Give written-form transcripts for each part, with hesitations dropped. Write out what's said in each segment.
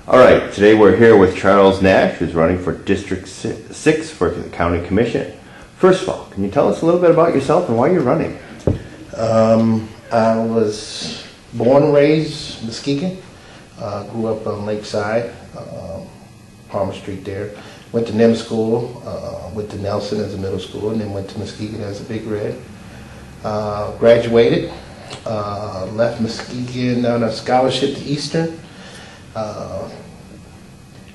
All right, today we're here with Charles Nash, who's running for District 6 for the County Commission. First of all, can you tell us a little bit about yourself and why you're running? I was born and raised in Muskegon. Grew up on Lakeside, Palmer Street there. Went to NIM school, went to Nelson as a middle school, and then went to Muskegon as a Big Red. Graduated, left Muskegon on a scholarship to Eastern.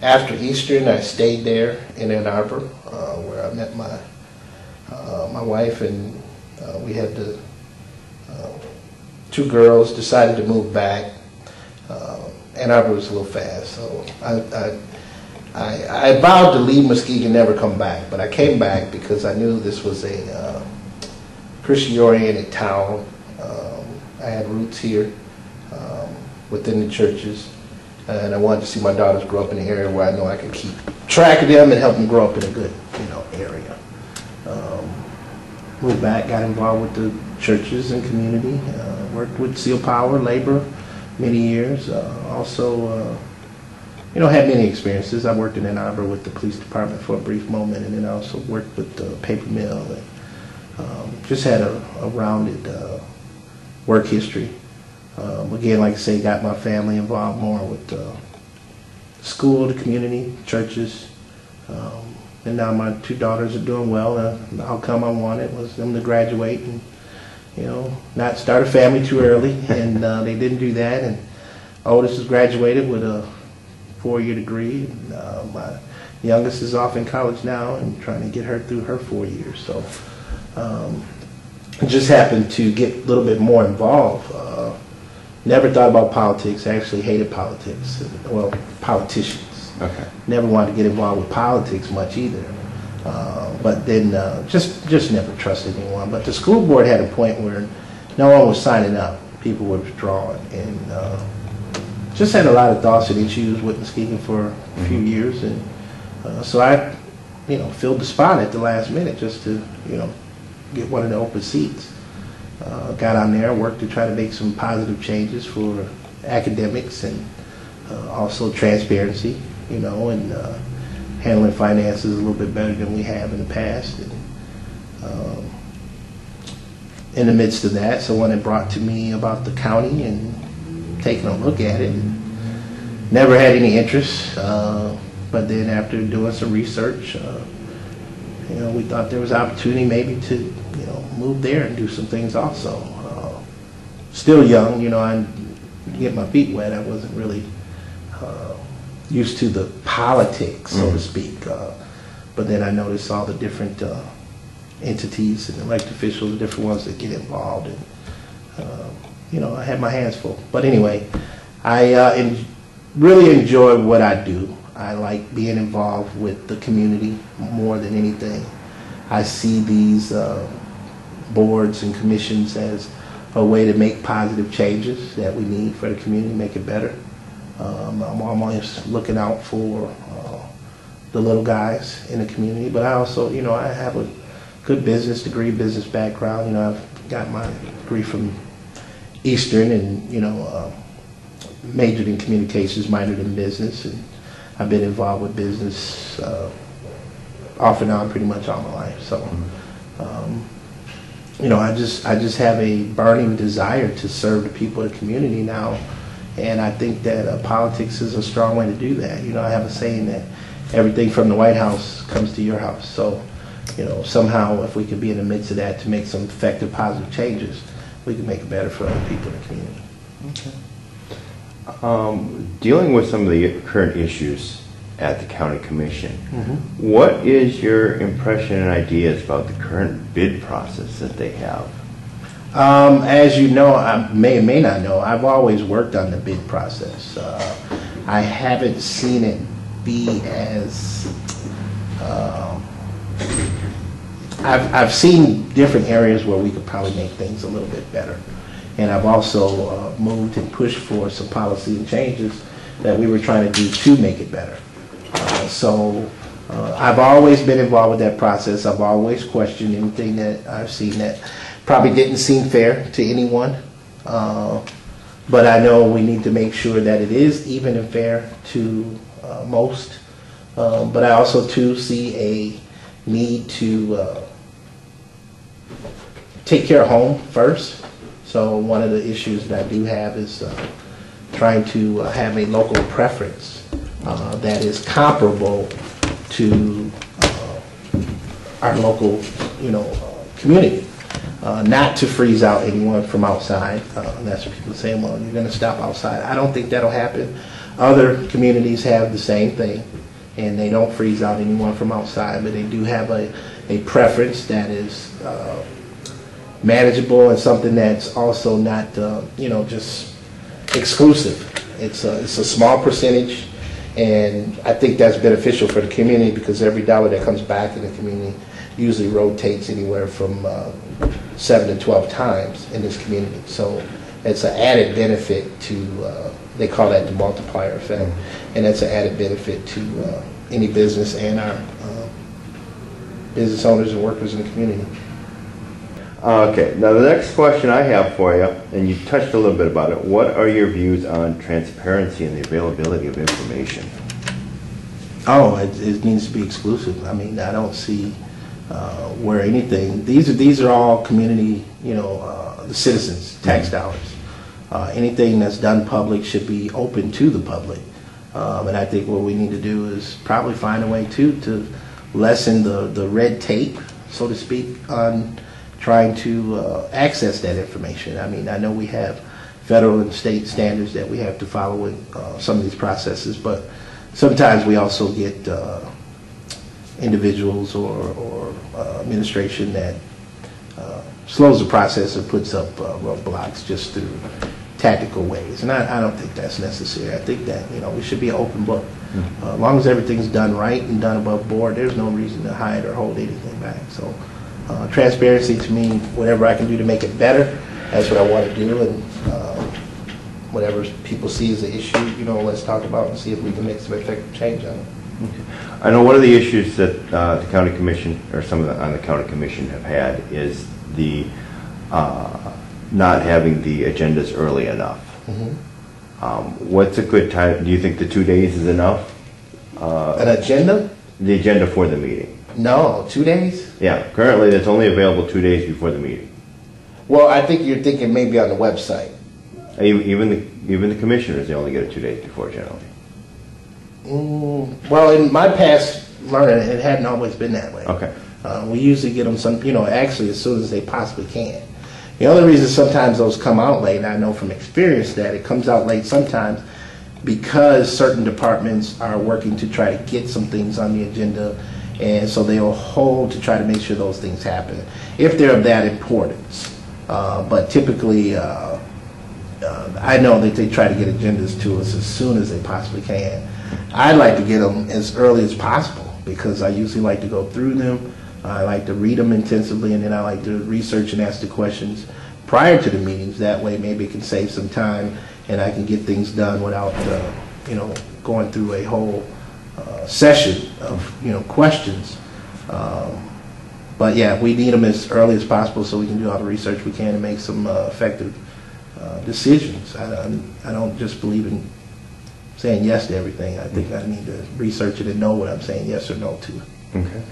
After Eastern, I stayed there in Ann Arbor, where I met my wife, and we had two girls. Decided to move back. Ann Arbor was a little fast, so I vowed to leave Muskegon and never come back. But I came back because I knew this was a Christian-oriented town. I had roots here within the churches. And I wanted to see my daughters grow up in an area where I know I could keep track of them and help them grow up in a good, area. Moved back, got involved with the churches and community. Worked with Seal Power, labor, many years. Also, had many experiences. I worked in Ann Arbor with the police department for a brief moment, and then I also worked with the paper mill. And just had a rounded work history. Again, like I say, got my family involved more with the school, the community, churches, and now my two daughters are doing well. The outcome I wanted was them to graduate and, not start a family too early, and they didn't do that. And oldest has graduated with a 4-year degree. My youngest is off in college now and trying to get her through her 4 years. So I just happened to get a little bit more involved. Never thought about politics. I actually hated politics. Well, politicians. Okay. Never wanted to get involved with politics much either. But then just never trusted anyone. But the school board had a point where no one was signing up. People were withdrawing. And just had a lot of thoughts and issues with Muskegon for a few years. And so I, filled the spot at the last minute just to, get one of the open seats. Got on there, worked to try to make some positive changes for academics and also transparency, and handling finances a little bit better than we have in the past. And in the midst of that, someone had brought to me about the county and taking a look at it. And never had any interest, but then after doing some research, we thought there was opportunity maybe to move there and do some things also. Still young, I get my feet wet. I wasn't really used to the politics, so to speak. But then I noticed all the different entities and elected officials, the different ones that get involved, and I had my hands full. But anyway, I really enjoy what I do. I like being involved with the community more than anything. I see these boards and commissions as a way to make positive changes that we need for the community, make it better. I'm always looking out for the little guys in the community, but I also, I have a good business degree, business background. I've got my degree from Eastern and, majored in communications, minored in business, and I've been involved with business off and on pretty much all my life. So, I just have a burning desire to serve the people of the community now, and I think that politics is a strong way to do that. I have a saying that everything from the White House comes to your house. So, somehow if we could be in the midst of that to make some effective, positive changes, we can make it better for other people in the community. Okay. Dealing with some of the current issues at the County Commission, what is your impression and ideas about the current bid process that they have? As you know, I may or may not know, I've always worked on the bid process. I haven't seen it be as... I've seen different areas where we could probably make things a little bit better. And I've also moved and pushed for some policy and changes that we were trying to do to make it better. So I've always been involved with that process. I've always questioned anything that I've seen that probably didn't seem fair to anyone. but I know we need to make sure that it is even and fair to most. But I also too see a need to take care of home first. So one of the issues that I do have is trying to have a local preference that is comparable to our local, community. Not to freeze out anyone from outside. That's what people say, well, you're going to stop outside. I don't think that'll happen. Other communities have the same thing, and they don't freeze out anyone from outside, but they do have a preference that is manageable and something that's also not, just exclusive. It's a small percentage, and I think that's beneficial for the community because every dollar that comes back in the community usually rotates anywhere from 7 to 12 times in this community. So it's an added benefit to, they call that the multiplier effect, and that's an added benefit to any business and our business owners and workers in the community. Okay, now the next question I have for you, and you touched a little bit about it, what are your views on transparency and the availability of information? Oh, it needs to be exclusive. I mean, I don't see where anything, these are all community, the citizens' tax dollars. Anything that's done public should be open to the public. And I think what we need to do is probably find a way to lessen the red tape, so to speak, on trying to access that information. I mean, I know we have federal and state standards that we have to follow in some of these processes, but sometimes we also get individuals or administration that slows the process or puts up roadblocks just through tactical ways, and I don't think that's necessary. I think that we should be an open book. As long as everything's done right and done above board, there's no reason to hide or hold anything back. So transparency to me, whatever I can do to make it better, that's what I want to do, and whatever people see as an issue, let's talk about and see if we can make some effective change on it. Okay. I know one of the issues that the county commission, or some of on the county commission have had, is the not having the agendas early enough. What's a good time? Do you think the 2 days is enough? An agenda? The agenda for the meeting. No, 2 days? Yeah, currently it's only available 2 days before the meeting. Well, I think you're thinking maybe on the website. Even the commissioners, they only get it 2 days before generally. Well, in my past learning, it hadn't always been that way. Okay. We usually get them actually as soon as they possibly can. The only reason sometimes those come out late, and I know from experience that it comes out late sometimes because certain departments are working to try to get some things on the agenda, and so they'll hold to try to make sure those things happen if they're of that importance. But typically, I know that they try to get agendas to us as soon as they possibly can. I'd like to get them as early as possible because I usually like to go through them. I like to read them intensively, and then I like to research and ask the questions prior to the meetings. That way maybe it can save some time and I can get things done without going through a whole session of questions. But yeah, we need them as early as possible so we can do all the research we can and make some effective decisions. I don't just believe in saying yes to everything. I think I need to research it and know what I'm saying yes or no to. Okay.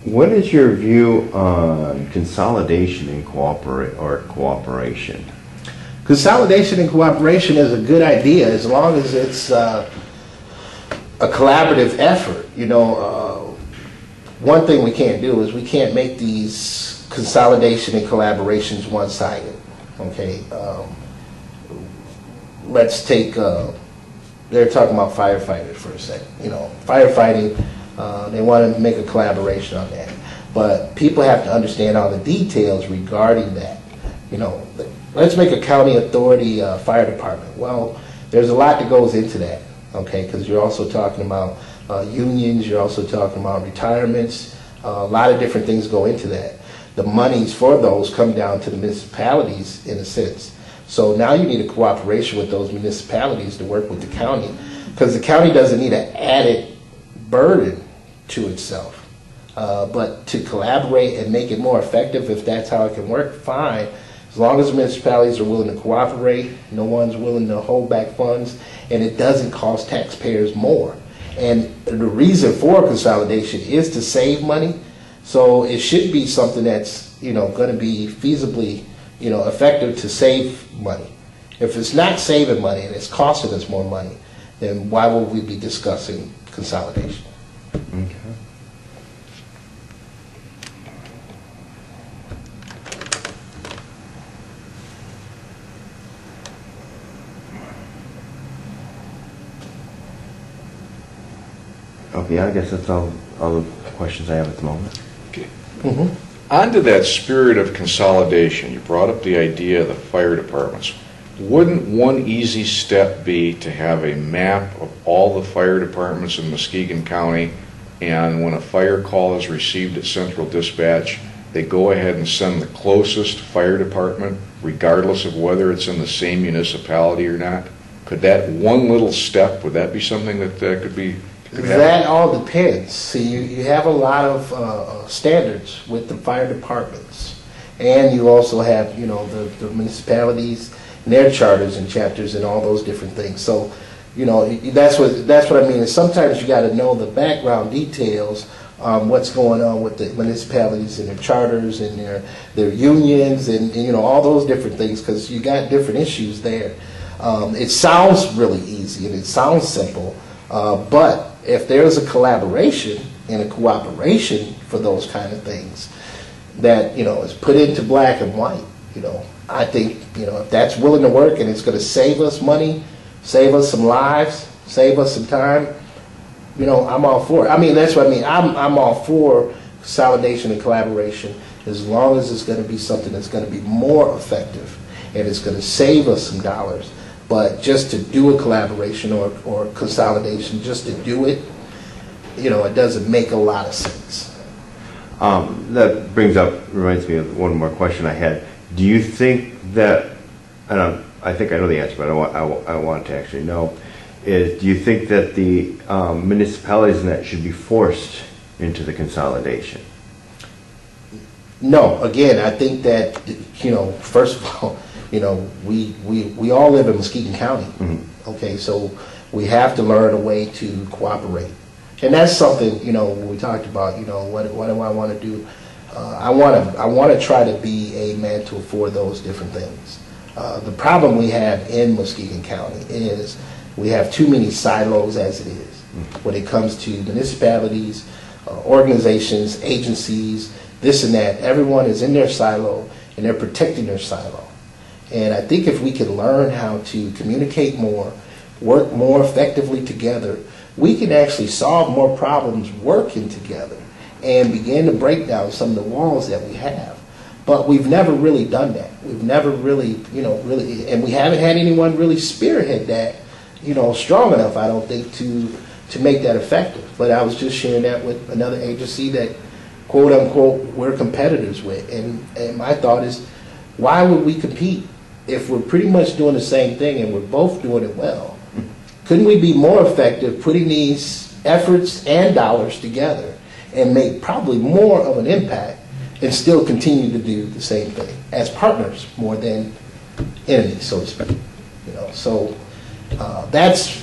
What is your view on consolidation and cooperation? Consolidation and cooperation is a good idea as long as it's a collaborative effort. One thing we can't do is we can't make these consolidation and collaborations one-sided. Okay. Let's take, they're talking about firefighters for a second. Firefighting, they want to make a collaboration on that. But people have to understand all the details regarding that. Let's make a county authority fire department. Well, there's a lot that goes into that, okay, because you're also talking about unions, you're also talking about retirements. A lot of different things go into that. The monies for those come down to the municipalities in a sense. So now you need a cooperation with those municipalities to work with the county, because the county doesn't need an added burden to itself. But to collaborate and make it more effective, if that's how it can work, fine. As long as municipalities are willing to cooperate, no one's willing to hold back funds, and it doesn't cost taxpayers more. And the reason for consolidation is to save money, so it should be something that's, you know, going to be feasibly, you know, effective to save money. If it's not saving money and it's costing us more money, then why would we be discussing consolidation? Okay. Okay, I guess that's all the questions I have at the moment. Okay. Mm-hmm. On to that spirit of consolidation, you brought up the idea of the fire departments. Wouldn't one easy step be to have a map of all the fire departments in Muskegon County, and when a fire call is received at Central Dispatch, they go ahead and send the closest fire department, regardless of whether it's in the same municipality or not? Could that one little step, would that be something that could be? That all depends. See, you have a lot of standards with the fire departments, and you also have, you know, the municipalities and their charters and chapters and all those different things. So, you know, that's what I mean. Is sometimes you got to know the background details, what's going on with the municipalities and their charters and their unions and you know, all those different things, because you got different issues there. It sounds really easy and it sounds simple, but if there's a collaboration and a cooperation for those kind of things that, you know, is put into black and white, you know, I think, you know, if that's willing to work and it's going to save us money, save us some lives, save us some time, you know, I'm all for it. I mean, that's what I mean. I'm all for consolidation and collaboration as long as it's going to be something that's going to be more effective and it's going to save us some dollars. But just to do a collaboration or consolidation, just to do it, you know, it doesn't make a lot of sense. That reminds me of one more question I had. Do you think that, and I think I know the answer, but I want to actually know, do you think that the municipalities in that should be forced into the consolidation? No, again, I think that, you know, first of all, you know, we all live in Muskegon County, mm-hmm. Okay, so we have to learn a way to cooperate. And that's something, you know, when we talked about, you know, what do I want to do? I want to try to be a mantle for those different things. The problem we have in Muskegon County is we have too many silos as it is when it comes to municipalities, organizations, agencies, this and that. Everyone is in their silo and they're protecting their silo. And I think if we can learn how to communicate more, work more effectively together, we can actually solve more problems working together and begin to break down some of the walls that we have. But we've never really done that. We've never really, you know, and we haven't had anyone really spearhead that, you know, strong enough, I don't think, to make that effective. But I was just sharing that with another agency that, quote unquote, we're competitors with. And my thought is, why would we compete if we're pretty much doing the same thing and we're both doing it well? Couldn't we be more effective putting these efforts and dollars together and make probably more of an impact and still continue to do the same thing as partners more than enemies, so to speak? You know, so that's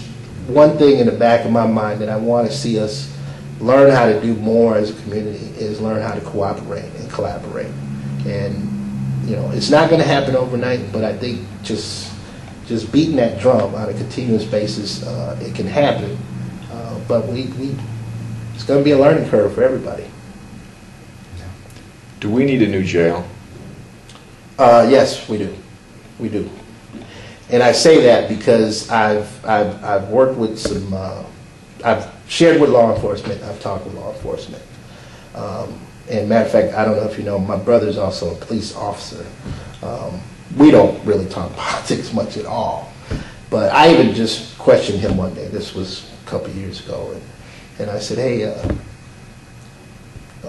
one thing in the back of my mind that I want to see us learn how to do more as a community, is learn how to cooperate and collaborate. And you know, it's not going to happen overnight, but I think just beating that drum on a continuous basis, it can happen. But it's going to be a learning curve for everybody. Do we need a new jail? Yes, we do. We do. And I say that because I've worked with some, I've shared with law enforcement, I've talked with law enforcement. And matter of fact, I don't know if you know, my brother's also a police officer. We don't really talk politics much at all. But I even just questioned him one day. This was a couple of years ago. And I said, hey,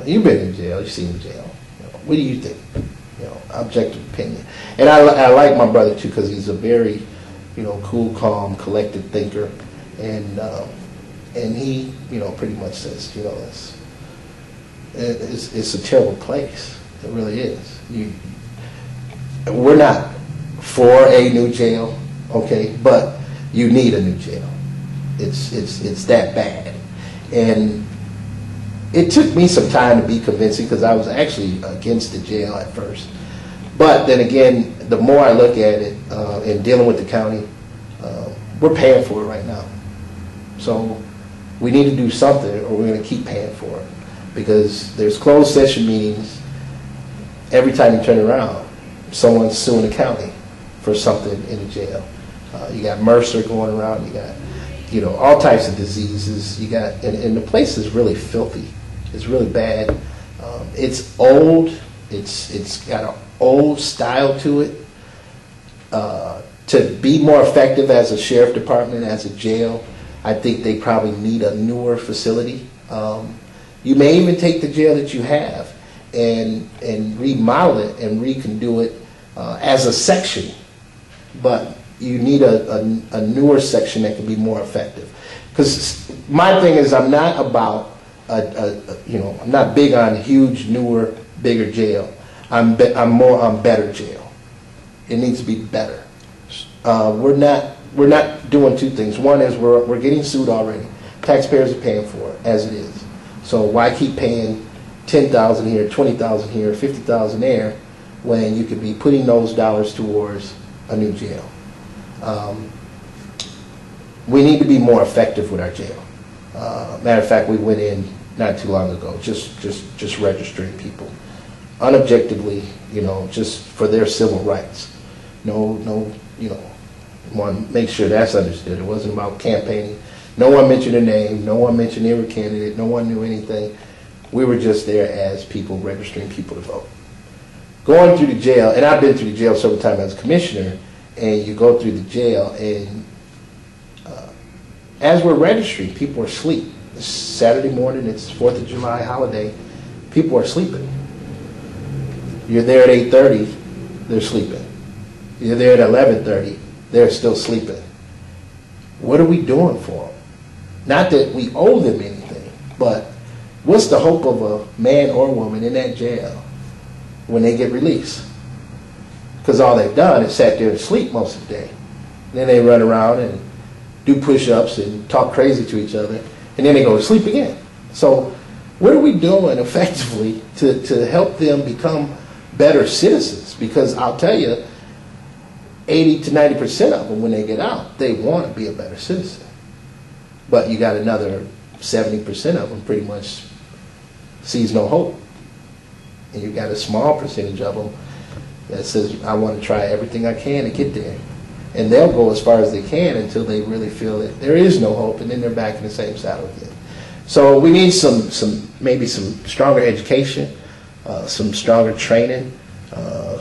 you've been in jail, you've seen in jail. You know, what do you think? You know, objective opinion. And I like my brother too, because he's a very, you know, cool, calm, collected thinker. And he, you know, pretty much says, you know, it's a terrible place. It really is. we're not for a new jail, okay, but you need a new jail. It's that bad. And it took me some time to be convincing because I was actually against the jail at first. But then again, the more I look at it and dealing with the county, we're paying for it right now. So we need to do something or we're going to keep paying for it because there's closed session meetings. Every time you turn around, someone's suing the county for something in the jail. You got Mercer going around, you got all types of diseases. You got, and the place is really filthy. It's really bad. It's old. It's got an old style to it. To be more effective as a sheriff department, as a jail, I think they probably need a newer facility. You may even take the jail that you have and remodel it and redo it as a section, but you need a newer section that can be more effective. Because my thing is, I'm not about I'm not big on huge, newer, bigger jail. I'm more on better jail. It needs to be better. We're not doing two things. One is we're getting sued already. Taxpayers are paying for it as it is. So why keep paying $10,000 here, $20,000 here, $50,000 there, when you could be putting those dollars towards a new jail? We need to be more effective with our jail. Matter of fact, we went in not too long ago, just registering people, unobjectively, just for their civil rights. No, want to make sure that's understood. It wasn't about campaigning. No one mentioned a name. No one mentioned they were a candidate. No one knew anything. We were just there as people registering people to vote. Going through the jail, and I've been through the jail several times as a commissioner, and you go through the jail, and as we're registering, people are asleep. It's Saturday morning, it's 4th of July holiday, people are sleeping. You're there at 8:30, they're sleeping. You're there at 11:30, they're still sleeping. What are we doing for them? Not that we owe them anything, but what's the hope of a man or woman in that jail when they get released? Because all they've done is sat there and sleep most of the day. Then they run around and do push-ups and talk crazy to each other, and then they go to sleep again. So what are we doing effectively to help them become better citizens? Because I'll tell you, 80 to 90% of them, when they get out, they want to be a better citizen. But you got another 70% of them pretty much sees no hope. And you got a small percentage of them that says, I want to try everything I can to get there. And they'll go as far as they can until they really feel that there is no hope, and then they're back in the same saddle again. So we need maybe some stronger education, some stronger training,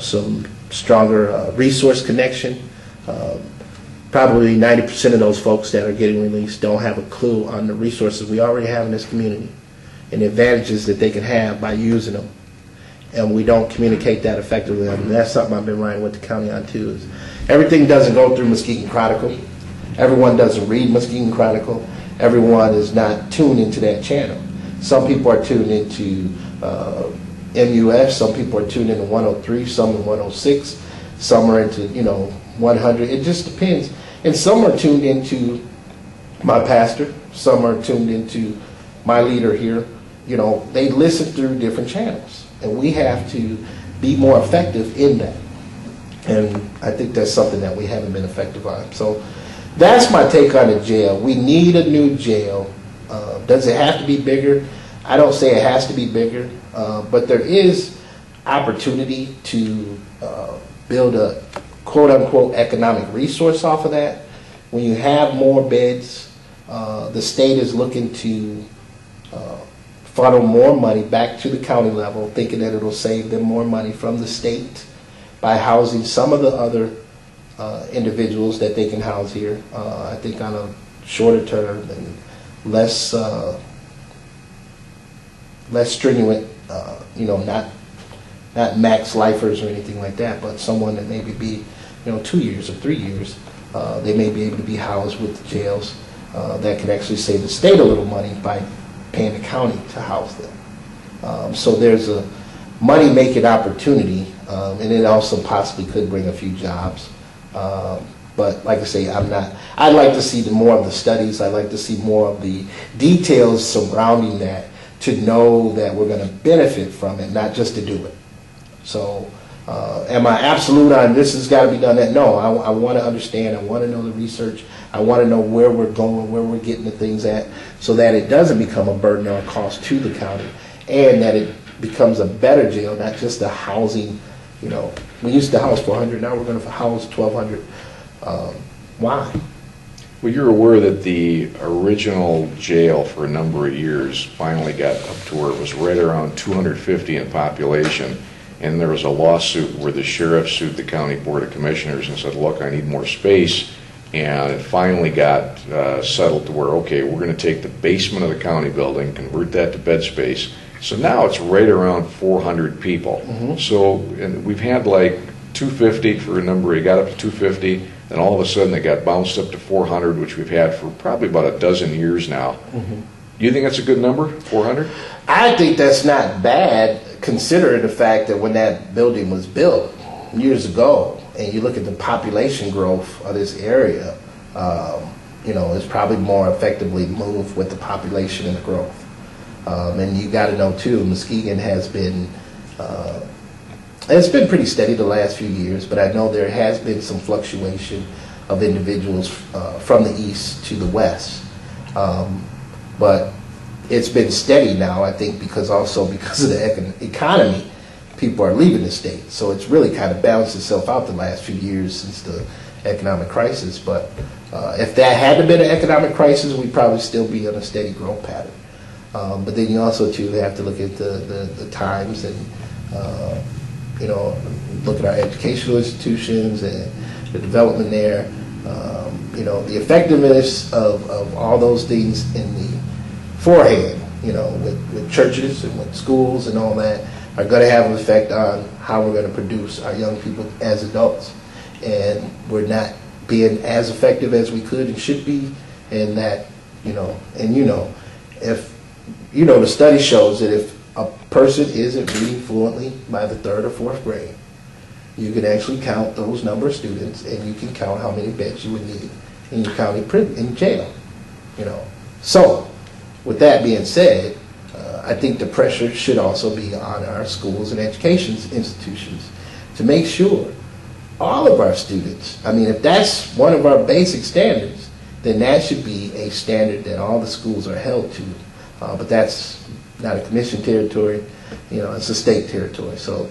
some stronger resource connection. Probably 90% of those folks that are getting released don't have a clue on the resources we already have in this community and the advantages that they can have by using them. And we don't communicate that effectively. I mean, that's something I've been writing with the county on too. Is everything doesn't go through Muskegon Chronicle. Everyone doesn't read Muskegon Chronicle. Everyone is not tuned into that channel. Some people are tuned into MUF. Some people are tuned into 103. Some in 106. Some are into 100. It just depends. And some are tuned into my pastor. Some are tuned into my leader here. They listen through different channels. And we have to be more effective in that. And I think that's something that we haven't been effective on. So that's my take on the jail. We need a new jail. Does it have to be bigger? I don't say it has to be bigger, but there is opportunity to build a quote-unquote economic resource off of that. When you have more beds, the state is looking to funnel more money back to the county level, thinking that it'll save them more money from the state by housing some of the other individuals that they can house here. I think on a shorter term and less stringent, not max lifers or anything like that, but someone that maybe be 2 years or 3 years, they may be able to be housed with the jails that can actually save the state a little money by paying the county to house them. So there's money-making opportunity, and it also possibly could bring a few jobs. But like I say, I'd like to see more of the studies. I'd like to see more of the details surrounding that to know that we're going to benefit from it, not just to do it. So am I absolute on this has got to be done? That no, I want to understand. I want to know the research. I want to know where we're going, where we're getting the things at, so that it doesn't become a burden or a cost to the county, and that it becomes a better jail, not just a housing. You know, we used to house 400, now we're going to house 1,200. Why? Well, you're aware that the original jail for a number of years finally got up to where it was right around 250 in population, and there was a lawsuit where the sheriff sued the county board of commissioners and said, look, I need more space, and it finally got settled to where, okay, we're going to take the basement of the county building, convert that to bed space. So now it's right around 400 people. Mm-hmm. So and we've had like 250 for a number, it got up to 250, and all of a sudden it got bounced up to 400, which we've had for probably about a dozen years now. Mm-hmm. Do you think that's a good number, 400? I think that's not bad, considering the fact that when that building was built years ago, and you look at the population growth of this area, you know, it's probably more effectively moved with the population and the growth. And you got to know too, Muskegon has been, it's been pretty steady the last few years, but I know there has been some fluctuation of individuals from the east to the west. But it's been steady now, I think, because of the economy, people are leaving the state. So it's really kind of balanced itself out the last few years since the economic crisis. But if that hadn't been an economic crisis, we'd probably still be on a steady growth pattern. But then you also too have to look at the times and you know, look at our educational institutions and the development there. You know, the effectiveness of all those things in the forehand, you know, with churches and with schools and all that, are going to have an effect on how we're going to produce our young people as adults. And we're not being as effective as we could and should be, and that, you know, and you know, if, you know, the study shows that if a person isn't reading fluently by the 3rd or 4th grade, you can actually count those number of students, and you can count how many beds you would need in your county in jail, you know. So, with that being said, I think the pressure should also be on our schools and education institutions to make sure all of our students, I mean, if that's one of our basic standards, then that should be a standard that all the schools are held to. But that's not a commission territory, you know, it's a state territory. So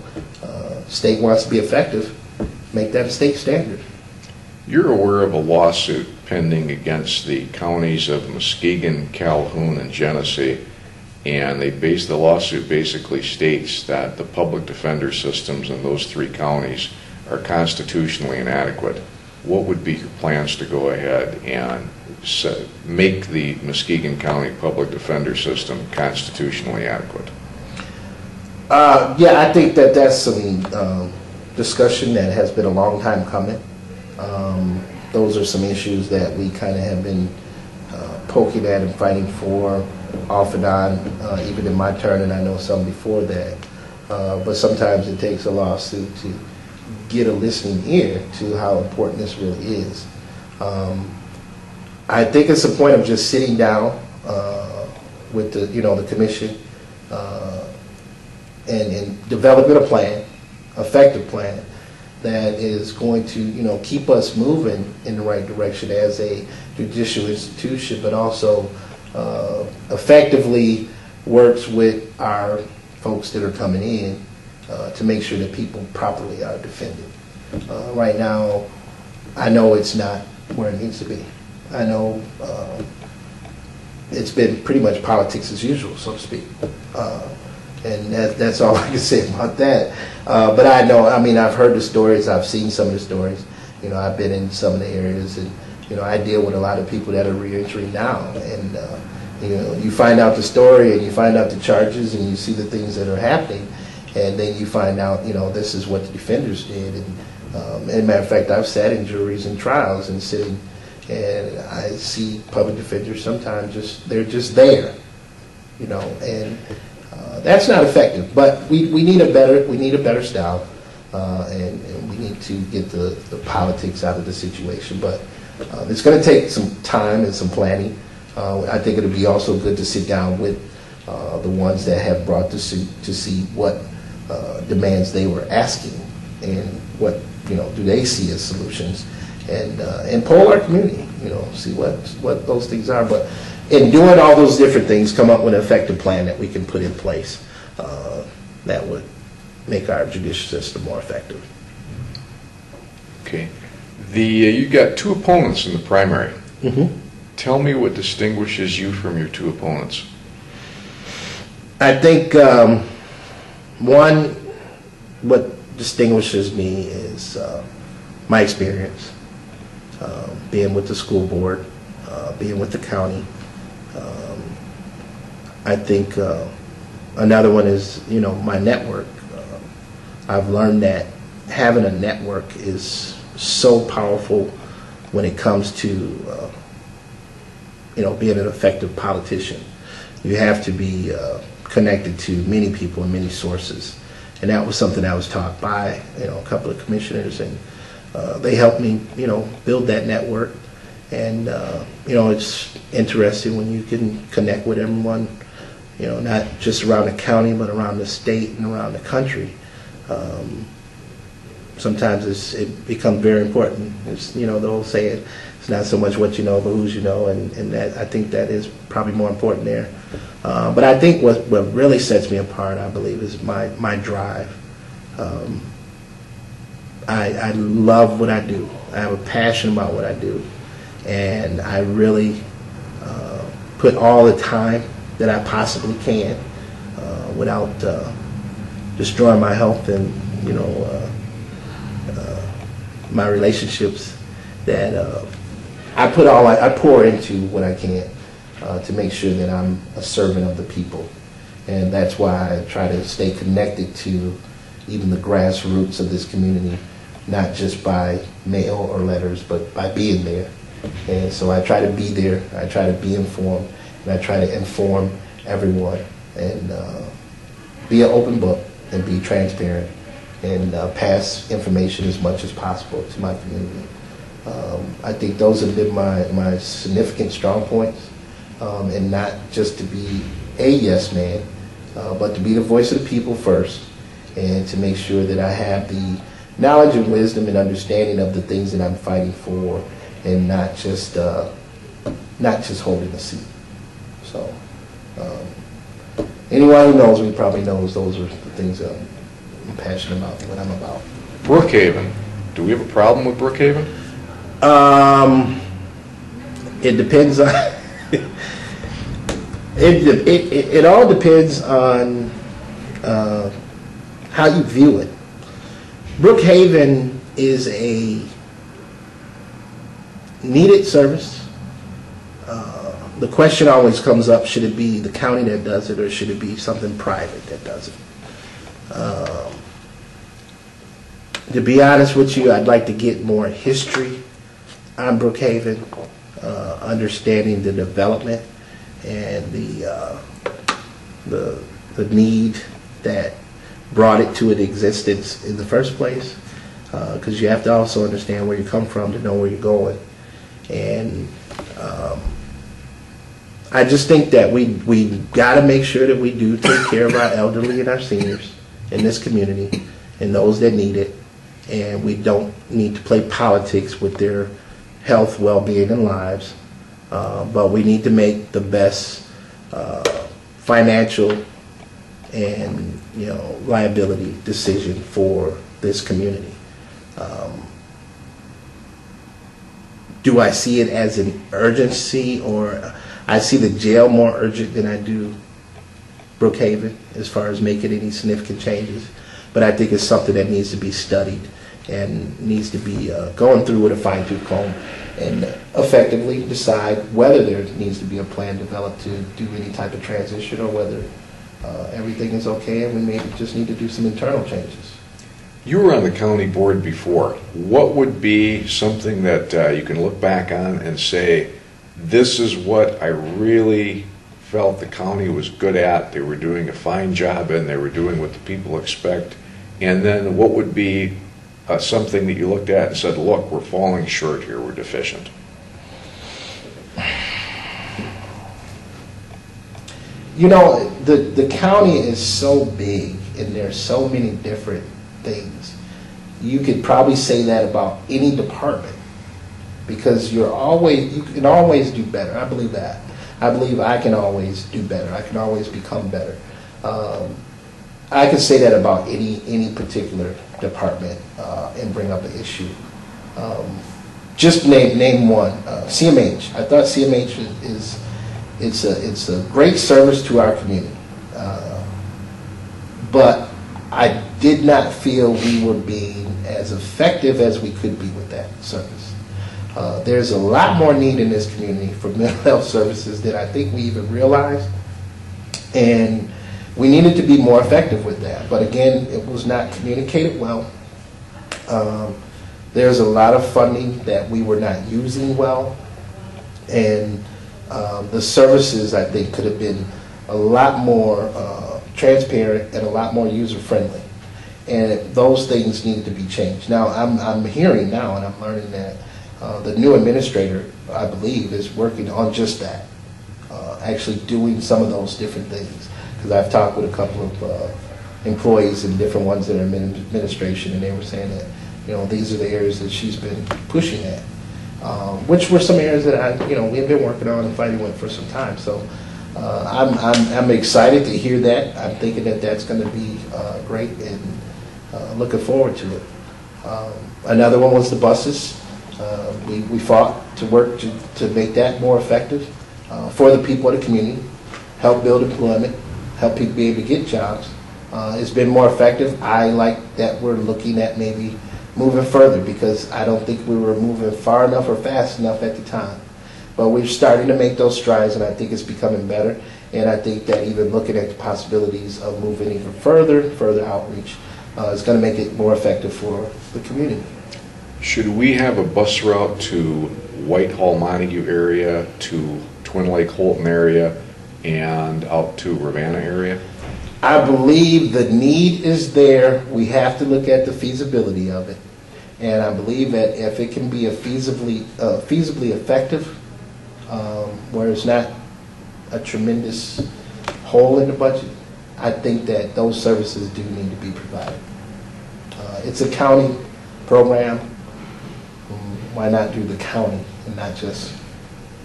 state wants to be effective, make that a state standard. You're aware of a lawsuit pending against the counties of Muskegon, Calhoun, and Genesee, and the lawsuit basically states that the public defender systems in those 3 counties are constitutionally inadequate. What would be your plans to go ahead and make the Muskegon County public defender system constitutionally adequate? Yeah, I think that that's some discussion that has been a long time coming. Those are some issues that we kind of have been poking at and fighting for off and on, even in my turn, and I know some before that. But sometimes it takes a lawsuit to get a listening ear to how important this really is. I think it's a point of just sitting down with the, you know, the commission and developing a plan, effective plan, that is going to, you know, keep us moving in the right direction as a judicial institution, but also effectively works with our folks that are coming in to make sure that people properly are defended. Right now, I know it's not where it needs to be. I know it's been pretty much politics as usual, so to speak. And that's all I can say about that. But I know, I mean, I've heard the stories, I've seen some of the stories. You know, I've been in some of the areas, and, you know, I deal with a lot of people that are reentering now. And, you know, you find out the story, and you find out the charges, and you see the things that are happening, and then you find out, you know, this is what the defenders did. And as a matter of fact, I've sat in juries and trials and sitting, and I see public defenders sometimes they're just there, you know, and that's not effective. But we need a better style, and we need to get the politics out of the situation. But it's going to take some time and some planning. I think it'll be also good to sit down with the ones that have brought the suit to see what demands they were asking and what do they see as solutions, and poll our community, see what those things are. But in doing all those different things, come up with an effective plan that we can put in place that would make our judicial system more effective. Okay. You got two opponents in the primary. Mm-hmm. Tell me what distinguishes you from your two opponents. I think one, what distinguishes me is my experience, being with the school board, being with the county. I think another one is, my network. I've learned that having a network is so powerful when it comes to, being an effective politician. You have to be connected to many people and many sources. And that was something I was taught by, a couple of commissioners, and they helped me, build that network. And, it's interesting when you can connect with everyone, not just around the county, but around the state and around the country. Sometimes it becomes very important. It's, the old saying, it's not so much what you know, but who's you know, and that, I think that is probably more important there. But I think what really sets me apart, I believe, is my drive. I love what I do. I have a passion about what I do, and I really put all the time that I possibly can without destroying my health and my relationships. That I pour into what I can to make sure that I'm a servant of the people, and that's why I try to stay connected to even the grassroots of this community, not just by mail or letters, but by being there. And so I try to be there, I try to be informed, and I try to inform everyone, and be an open book, and be transparent, and pass information as much as possible to my community. I think those have been my significant strong points, and not just to be a yes man, but to be the voice of the people first, and to make sure that I have the knowledge and wisdom and understanding of the things that I'm fighting for, and not just holding a seat. So anyone who knows me probably knows those are the things that I'm passionate about, what I'm about. Brookhaven. Do we have a problem with Brookhaven? It depends on it all depends on how you view it. Brookhaven is a needed service. The question always comes up, should it be the county that does it, or should it be something private that does it? To be honest with you, I'd like to get more history on Brookhaven, understanding the development and the need that brought it to its existence in the first place, because you have to also understand where you come from to know where you're going. And I just think that we got to make sure that we do take care of our elderly and our seniors in this community and those that need it, and we don't need to play politics with their health, well-being, and lives, but we need to make the best financial and liability decision for this community. Do I see it as an urgency, or I see the jail more urgent than I do Brookhaven as far as making any significant changes? But I think it's something that needs to be studied and needs to be going through with a fine-tooth comb and effectively decide whether there needs to be a plan developed to do any type of transition, or whether everything is okay and we maybe just need to do some internal changes. You were on the county board before. What would be something that you can look back on and say, this is what I really felt the county was good at, they were doing a fine job, and they were doing what the people expect? And then what would be something that you looked at and said, look, we're falling short here, we're deficient? You know, the county is so big, and there's so many different things. You could probably say that about any department, because you can always do better. I believe that. I believe I can always do better. I can always become better. I can say that about any particular department and bring up an issue. Just name one. CMH. I thought CMH it's a great service to our community, but I did not feel we were being as effective as we could be with that service. There's a lot more need in this community for mental health services than I think we even realized, and we needed to be more effective with that. But again, it was not communicated well. There's a lot of funding that we were not using well, and the services, I think, could have been a lot more transparent and a lot more user-friendly. And those things need to be changed. Now, I'm hearing now, and I'm learning that the new administrator, I believe, is working on just that, actually doing some of those different things. Because I've talked with a couple of employees and different ones that are in administration, and they were saying that, you know, these are the areas that she's been pushing at, which were some areas that we've been working on and fighting with for some time. So I'm excited to hear that. I'm thinking that that's going to be great, and looking forward to it. Another one was the buses. We fought to work to make that more effective for the people of the community, help build employment, help people be able to get jobs. It's been more effective. I like that we're looking at maybe moving further, because I don't think we were moving far enough or fast enough at the time. But we're starting to make those strides, and I think it's becoming better. And I think that even looking at the possibilities of moving even further outreach is going to make it more effective for the community. Should we have a bus route to Whitehall, Montague area, to Twin Lake, Holton area, and out to Ravenna area? I believe the need is there. We have to look at the feasibility of it. And I believe that if it can be a feasibly effective, where it's not a tremendous hole in the budget, I think that those services do need to be provided. It's a county program. Why not do the county and not just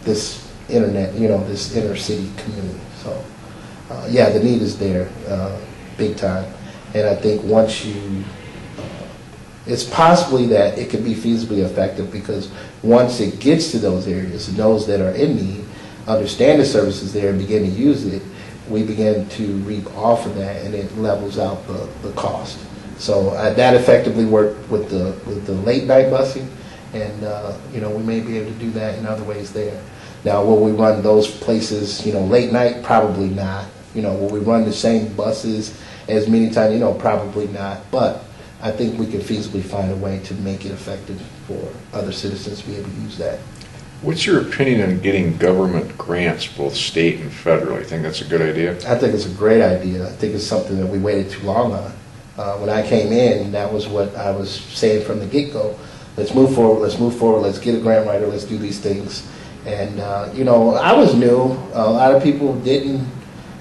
this this inner city community? So, yeah, the need is there, big time. And I think once it's possibly that it could be feasibly effective, because once it gets to those areas and those that are in need understand the services there and begin to use it, we begin to reap off of that, and it levels out the cost. So that effectively worked with the late night busing, and we may be able to do that in other ways there. Now, will we run those places, late night? Probably not. Will we run the same buses as many times? Probably not. But I think we can feasibly find a way to make it effective for other citizens to be able to use that. What's your opinion on getting government grants, both state and federal? You think that's a good idea? I think it's a great idea. I think it's something that we waited too long on. When I came in, that was what I was saying from the get-go. Let's move forward, let's get a grant writer, let's do these things. And, I was new. A lot of people didn't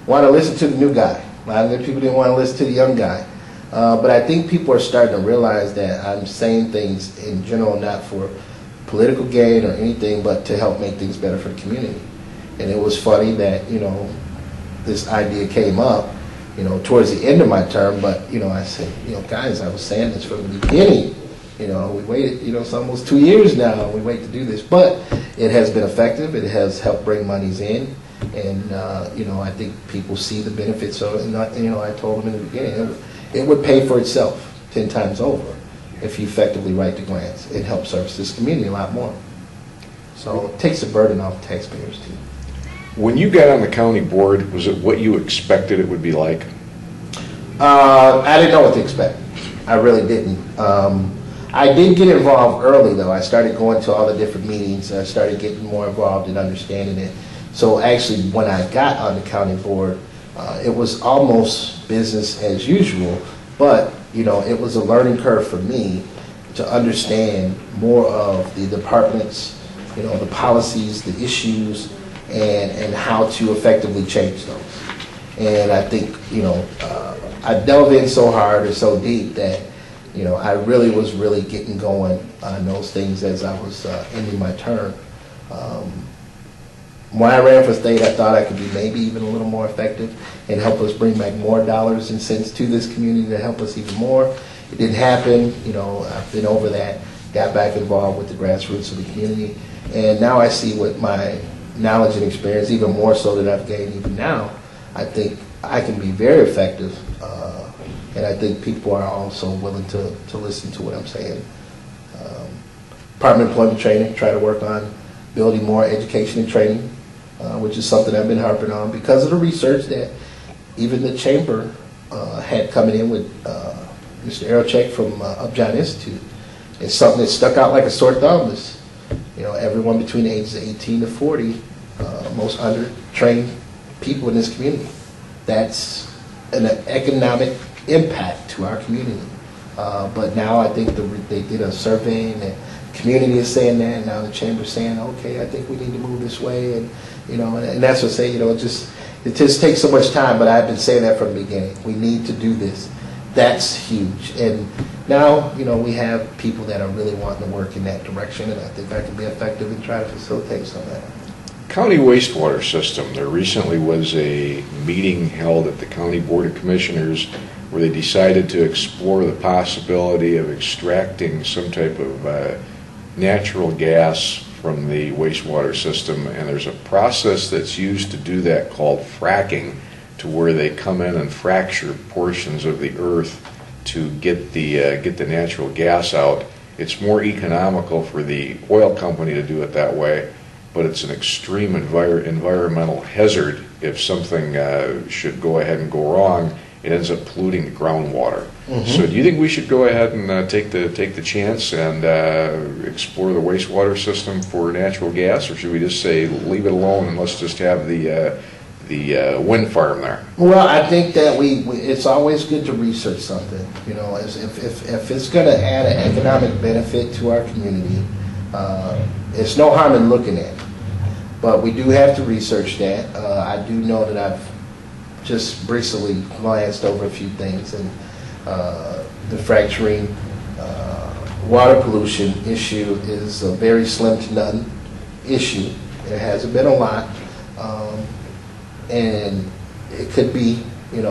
want to listen to the new guy. A lot of people didn't want to listen to the young guy. But I think people are starting to realize that I'm saying things in general, not for political gain or anything, but to help make things better for the community. And it was funny that, this idea came up, towards the end of my term, but, I said, guys, I was saying this from the beginning. We waited, it's almost 2 years now, we wait to do this. But it has been effective. It has helped bring monies in. And, I think people see the benefits of it. And, I told them in the beginning, it would pay for itself 10 times over if you effectively write the grants. It helps service this community a lot more. So it takes the burden off taxpayers, too. When you got on the county board, was it what you expected it would be like? I didn't know what to expect. I really didn't. I did get involved early, though. I started going to all the different meetings. I started getting more involved in understanding it. So actually, when I got on the county board, it was almost business as usual, but it was a learning curve for me to understand more of the departments, the policies, the issues, and how to effectively change those. And I think, I delved in so hard and so deep that, I really was getting going on those things as I was ending my term. When I ran for state, I thought I could be maybe even a little more effective and help us bring back more dollars and cents to this community to help us even more. It didn't happen. I've been over that, got back involved with the grassroots of the community, and now I see with my knowledge and experience, even more so that I've gained even now, I think I can be very effective, and I think people are also willing to listen to what I'm saying. Department of Employment Training, try to work on building more education and training, which is something I've been harping on because of the research that even the chamber had coming in with Mr. Arochek from Upjohn Institute. It's something that stuck out like a sore thumb. Is, everyone between the ages of 18 to 40, most undertrained people in this community. That's an economic impact to our community. But now I think they did a survey and the community is saying that, and now the chamber's saying, okay, I think we need to move this way, and and that's what I say, it just takes so much time, but I've been saying that from the beginning. We need to do this. That's huge. And now, we have people that are really wanting to work in that direction, and I think I can be effective and try to facilitate some of that. County wastewater system. There recently was a meeting held at the County Board of Commissioners where they decided to explore the possibility of extracting some type of natural gas from the wastewater system, and there's a process that's used to do that called fracking, to where they come in and fracture portions of the earth to get the natural gas out. It's more economical for the oil company to do it that way, but it's an extreme environmental hazard. If something should go ahead and go wrong, it ends up polluting the groundwater. Mm-hmm. So do you think we should go ahead and take the chance and explore the wastewater system for natural gas, or should we just say leave it alone and let's just have the wind farm there? Well, I think that it's always good to research something. If it's going to add an economic benefit to our community, it's no harm in looking at it. But we do have to research that. I do know that I've just briefly glanced over a few things, and the fracturing water pollution issue is a very slim to none issue. There hasn't been a lot, and it could be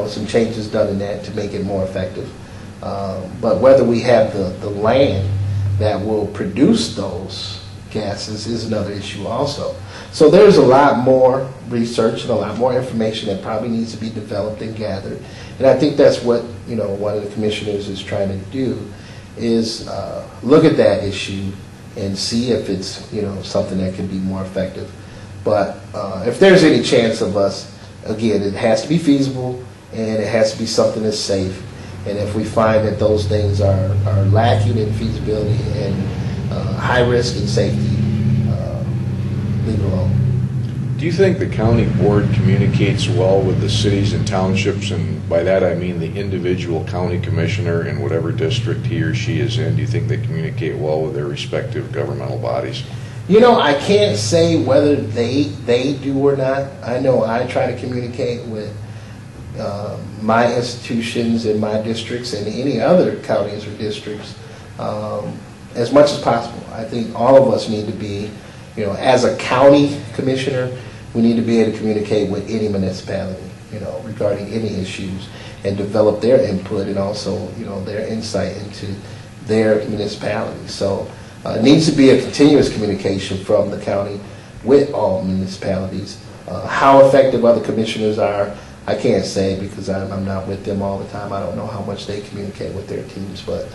some changes done in that to make it more effective. But whether we have the land that will produce those gases is another issue also. So there's a lot more research and a lot more information that probably needs to be developed and gathered. And I think that's what one of the commissioners is trying to do, is look at that issue and see if it's something that can be more effective. But if there's any chance of us, again, it has to be feasible and it has to be something that's safe. And if we find that those things are lacking in feasibility and high risk and safety, leave it alone. Do you think the county board communicates well with the cities and townships, and by that I mean the individual county commissioner in whatever district he or she is in? Do you think they communicate well with their respective governmental bodies? I can't say whether they do or not. I know I try to communicate with my institutions in my districts and any other counties or districts as much as possible. I think all of us need to be, as a county commissioner, we need to be able to communicate with any municipality, regarding any issues, and develop their input and also, their insight into their municipality. So it needs to be a continuous communication from the county with all municipalities. How effective other commissioners are, I can't say because I'm not with them all the time. I don't know how much they communicate with their teams, but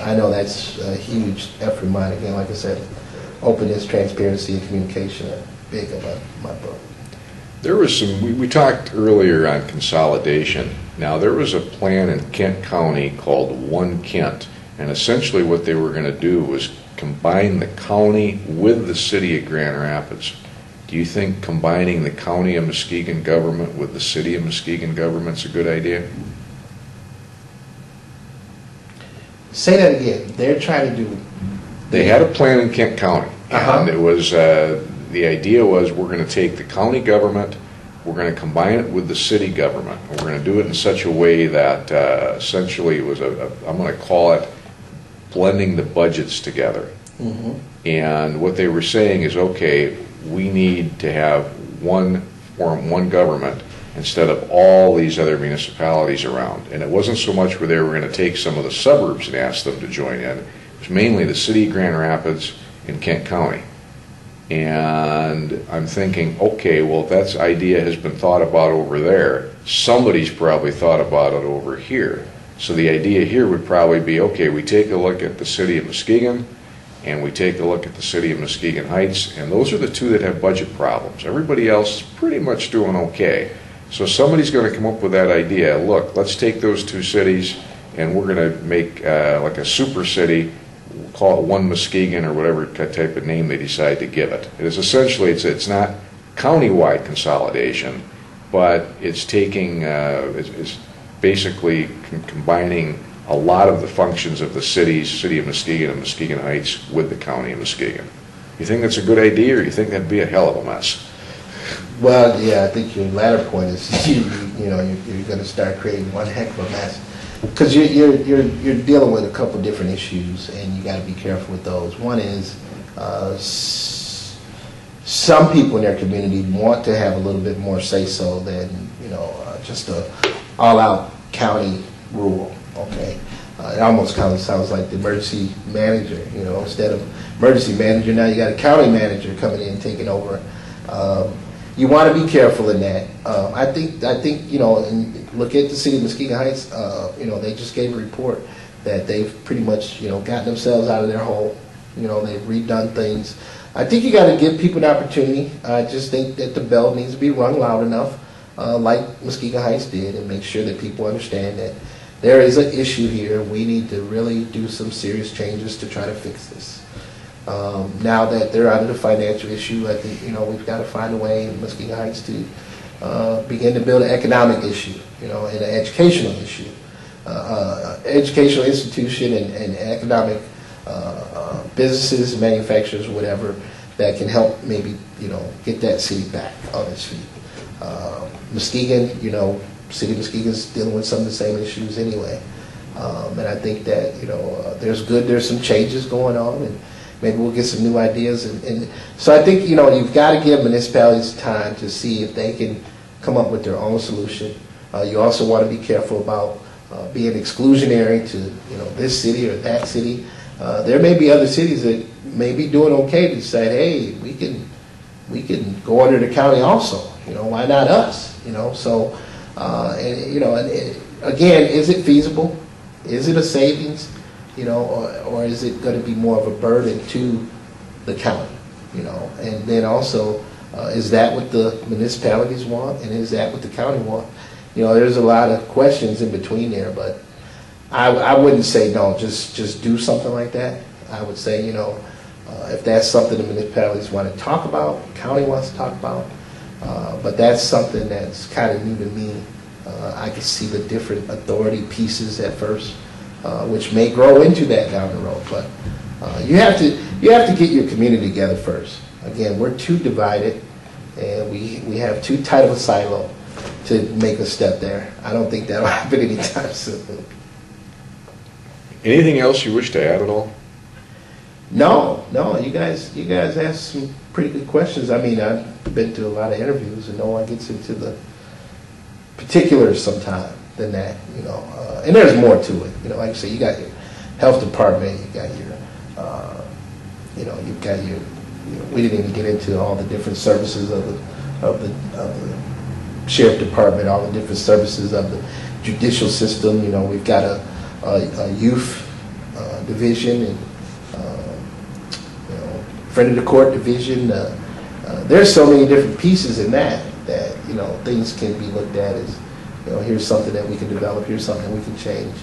I know that's a huge effort of mine. Again, like I said, openness, transparency, and communication are big about my book. There was we talked earlier on consolidation. Now, there was a plan in Kent County called One Kent, and essentially what they were going to do was combine the county with the city of Grand Rapids. Do you think combining the County of Muskegon government with the City of Muskegon government's a good idea? Say that again. They're trying to do. They had a plan in Kent County, Uh-huh. and it was the idea was we're going to take the county government, we're going to combine it with the city government, and we're going to do it in such a way that essentially it was I'm going to call it blending the budgets together. Mm-hmm. And what they were saying is, okay, we need to have one form, one government, instead of all these other municipalities around. And it wasn't so much where they were going to take some of the suburbs and ask them to join in. It was mainly the city of Grand Rapids and Kent County. And I'm thinking, okay, well, if that idea has been thought about over there, somebody's probably thought about it over here. So the idea here would probably be, okay, we take a look at the city of Muskegon, and we take a look at the city of Muskegon Heights, and those are the two that have budget problems. Everybody else is pretty much doing okay. So somebody's going to come up with that idea, look, let's take those two cities, and we're going to make like a super city, we'll call it one Muskegon or whatever type of name they decide to give it. It is essentially, it's not county-wide consolidation, but it's taking, it's basically combining a lot of the functions of the city of Muskegon and Muskegon Heights with the county of Muskegon. You think that's a good idea, or you think that'd be a hell of a mess? Well, yeah, I think your latter point is you're going to start creating one heck of a mess, because you're dealing with a couple different issues, and you got to be careful with those. One is some people in their community want to have a little bit more say-so than just a all-out county rule. Okay, it almost kind of sounds like the emergency manager. Instead of emergency manager, now you got a county manager coming in taking over. You want to be careful in that. I think and look at the city of Muskegon Heights. They just gave a report that they've pretty much gotten themselves out of their hole. They've redone things. I think you got to give people an opportunity. I just think that the bell needs to be rung loud enough, like Muskegon Heights did, and make sure that people understand that there is an issue here. We need to really do some serious changes to try to fix this. Now that they're out of the financial issue, I think we've got to find a way in Muskegon Heights to begin to build an economic issue, and an educational issue, educational institution and economic businesses, manufacturers, whatever, that can help maybe get that city back on its feet. Muskegon, City of Muskegon's dealing with some of the same issues anyway, and I think that there's some changes going on, and maybe we'll get some new ideas, and so I think you've got to give municipalities time to see if they can come up with their own solution. You also want to be careful about being exclusionary to this city or that city. There may be other cities that may be doing okay to say, hey, we can go under the county also. Why not us? So. Again, is it feasible? Is it a savings? Or is it going to be more of a burden to the county? And then also, is that what the municipalities want, and is that what the county want? There's a lot of questions in between there, but I wouldn't say no, just do something like that. I would say, if that's something the municipalities want to talk about, the county wants to talk about. But that's something that's kind of new to me. I can see the different authority pieces at first, which may grow into that down the road. But you have to get your community together first. Again, we're too divided, and we have too tight of a silo to make a step there. I don't think that'll happen anytime soon. Anything else you wish to add at all? No. You guys asked some pretty good questions. I mean, I've been to a lot of interviews, and no one gets into the particulars sometime than that. And there's more to it. Like I say, you got your health department, you got your, you've got your. We didn't even get into all the different services of the sheriff department, all the different services of the judicial system. We've got a youth division and. Friend of the court division. There's so many different pieces in that things can be looked at as here's something that we can develop, here's something we can change.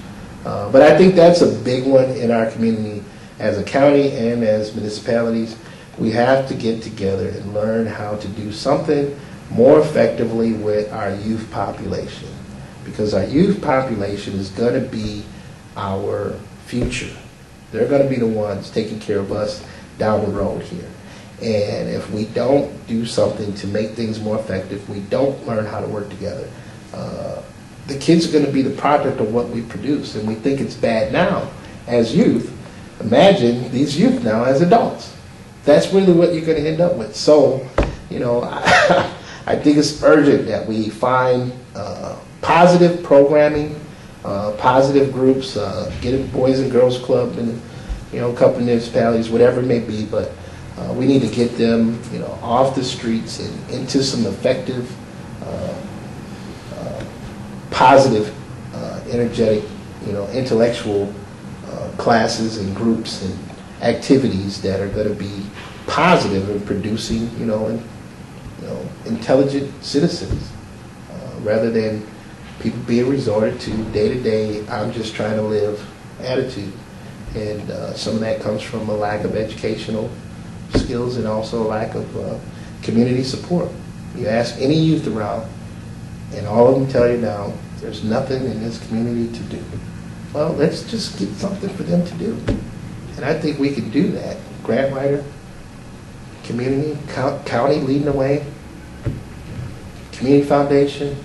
But I think that's a big one in our community as a county and as municipalities. We have to get together and learn how to do something more effectively with our youth population, because our youth population is going to be our future. They're going to be the ones taking care of us down the road here. And if we don't do something to make things more effective, we don't learn how to work together, the kids are going to be the product of what we produce. And we think it's bad now as youth. Imagine these youth now as adults. That's really what you're going to end up with. So, you know, I think it's urgent that we find positive programming, positive groups, get a Boys and Girls Club in, you know, a couple of municipalities, whatever it may be, but we need to get them, you know, off the streets and into some effective, positive, energetic, you know, intellectual classes and groups and activities that are going to be positive in producing, you know, intelligent citizens, rather than people being resorted to day-to-day, I'm just trying to live attitude. And some of that comes from a lack of educational skills and also a lack of community support. You ask any youth around, and all of them tell you now, there's nothing in this community to do. Well, let's just get something for them to do. And I think we can do that. Grant writer, community, county leading the way, community foundation.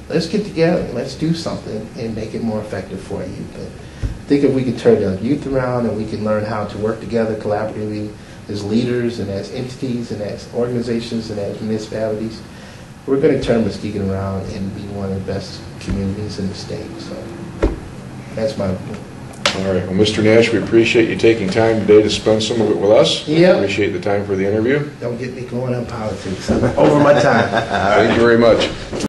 Let's get together and let's do something and make it more effective for our youth. And I think if we can turn the youth around and we can learn how to work together collaboratively as leaders and as entities and as organizations and as municipalities, we're going to turn Muskegon around and be one of the best communities in the state. So that's my opinion. All right. Well, Mr. Nash, we appreciate you taking time today to spend some of it with us. Yeah. Appreciate the time for the interview. Don't get me going on politics. I'm over my time. Thank you very much.